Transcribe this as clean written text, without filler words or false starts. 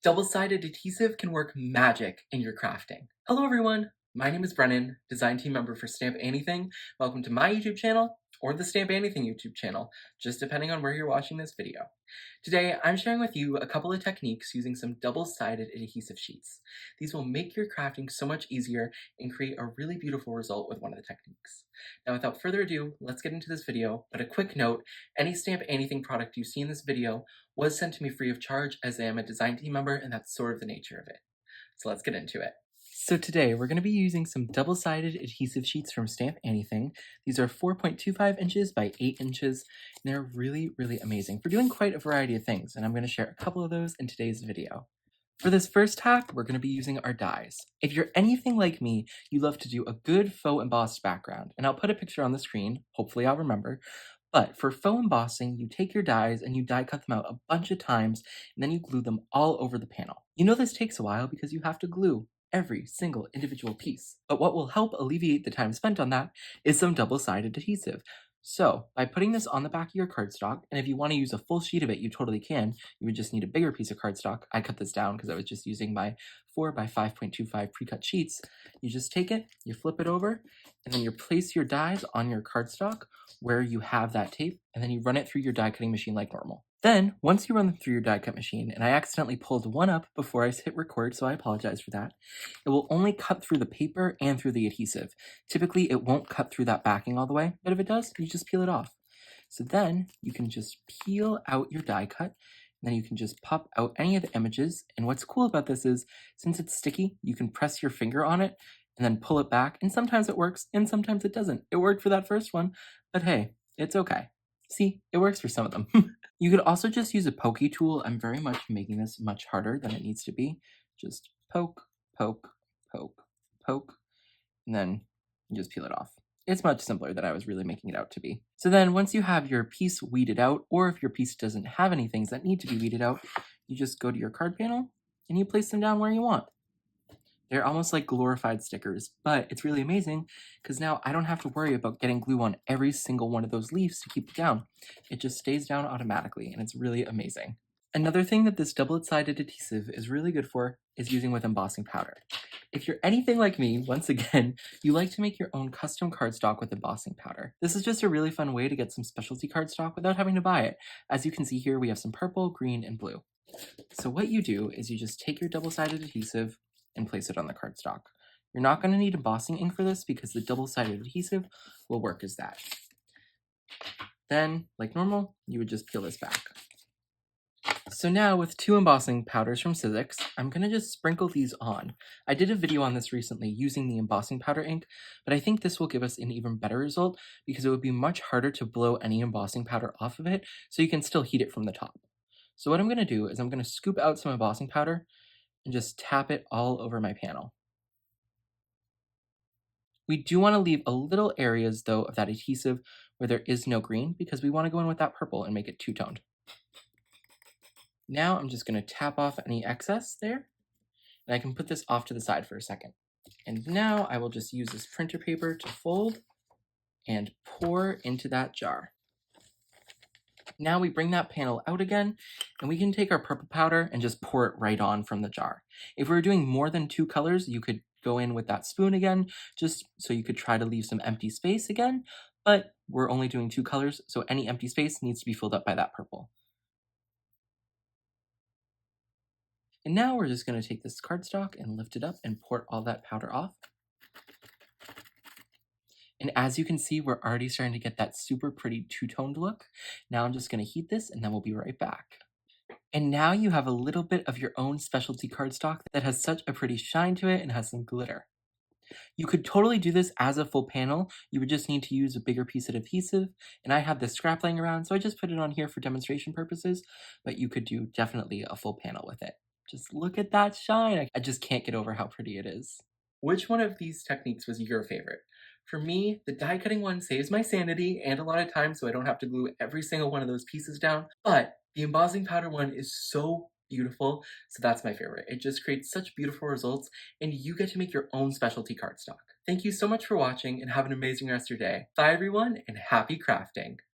Double-sided adhesive can work magic in your crafting. Hello everyone, my name is Brennan, design team member for Stamp Anniething. Welcome to my YouTube channel, or the Stamp Anniething YouTube channel, just depending on where you're watching this video. Today, I'm sharing with you a couple of techniques using some double-sided adhesive sheets. These will make your crafting so much easier and create a really beautiful result with one of the techniques. Now without further ado, let's get into this video, but a quick note, any Stamp Anniething product you see in this video was sent to me free of charge as I am a design team member and that's sort of the nature of it. So let's get into it. So today we're going to be using some double-sided adhesive sheets from Stamp Anniething. These are 4.25 inches by 8 inches, and they're really, really amazing for doing quite a variety of things, and I'm going to share a couple of those in today's video. For this first hack, we're going to be using our dies. If you're anything like me, you love to do a good faux embossed background, and I'll put a picture on the screen, hopefully I'll remember. But for faux embossing, you take your dies and you die cut them out a bunch of times, and then you glue them all over the panel. You know this takes a while because you have to glue every single individual piece. But what will help alleviate the time spent on that is some double-sided adhesive. So by putting this on the back of your cardstock, and if you want to use a full sheet of it, you totally can. You would just need a bigger piece of cardstock. I cut this down because I was just using my 4 by 5.25 pre-cut sheets. You just take it, you flip it over, and then you place your dies on your cardstock where you have that tape, and then you run it through your die cutting machine like normal. Then, once you run them through your die cut machine, and I accidentally pulled one up before I hit record, so I apologize for that, it will only cut through the paper and through the adhesive. Typically, it won't cut through that backing all the way, but if it does, you just peel it off. So then, you can just peel out your die cut, and then you can just pop out any of the images, and what's cool about this is, since it's sticky, you can press your finger on it, and then pull it back, and sometimes it works, and sometimes it doesn't. It worked for that first one, but hey, it's okay. See, it works for some of them. You could also just use a pokey tool. I'm very much making this much harder than it needs to be. Just poke, poke, poke, poke, and then you just peel it off. It's much simpler than I was really making it out to be. So then once you have your piece weeded out, or if your piece doesn't have any things that need to be weeded out, you just go to your card panel and you place them down where you want. They're almost like glorified stickers, but it's really amazing because now I don't have to worry about getting glue on every single one of those leaves to keep it down. It just stays down automatically, and it's really amazing. Another thing that this double-sided adhesive is really good for is using with embossing powder. If you're anything like me, once again, you like to make your own custom cardstock with embossing powder. This is just a really fun way to get some specialty cardstock without having to buy it. As you can see here, we have some purple, green, and blue. So what you do is you just take your double-sided adhesive and place it on the cardstock. You're not going to need embossing ink for this because the double-sided adhesive will work as that. Then, like normal, you would just peel this back. So now with 2 embossing powders from Sizzix, I'm going to just sprinkle these on. I did a video on this recently using the embossing powder ink, but I think this will give us an even better result because it would be much harder to blow any embossing powder off of it, so you can still heat it from the top. So what I'm going to do is I'm going to scoop out some embossing powder and just tap it all over my panel. We do want to leave a little areas though of that adhesive where there is no green because we want to go in with that purple and make it two-toned. Now I'm just going to tap off any excess there, and I can put this off to the side for a second. And now I will just use this printer paper to fold and pour into that jar. Now we bring that panel out again, and we can take our purple powder and just pour it right on from the jar. If we're doing more than 2 colors, you could go in with that spoon again, just so you could try to leave some empty space again, but we're only doing 2 colors, so any empty space needs to be filled up by that purple. And now we're just going to take this cardstock and lift it up and pour all that powder off. And as you can see, we're already starting to get that super pretty two-toned look. Now I'm just going to heat this and then we'll be right back. And now you have a little bit of your own specialty cardstock that has such a pretty shine to it and has some glitter. You could totally do this as a full panel. You would just need to use a bigger piece of adhesive. And I have this scrap laying around, so I just put it on here for demonstration purposes. But you could do definitely a full panel with it. Just look at that shine. I just can't get over how pretty it is. Which one of these techniques was your favorite? For me, the die cutting one saves my sanity and a lot of time so I don't have to glue every single one of those pieces down, but the embossing powder one is so beautiful, so that's my favorite. It just creates such beautiful results, and you get to make your own specialty cardstock. Thank you so much for watching, and have an amazing rest of your day. Bye everyone, and happy crafting!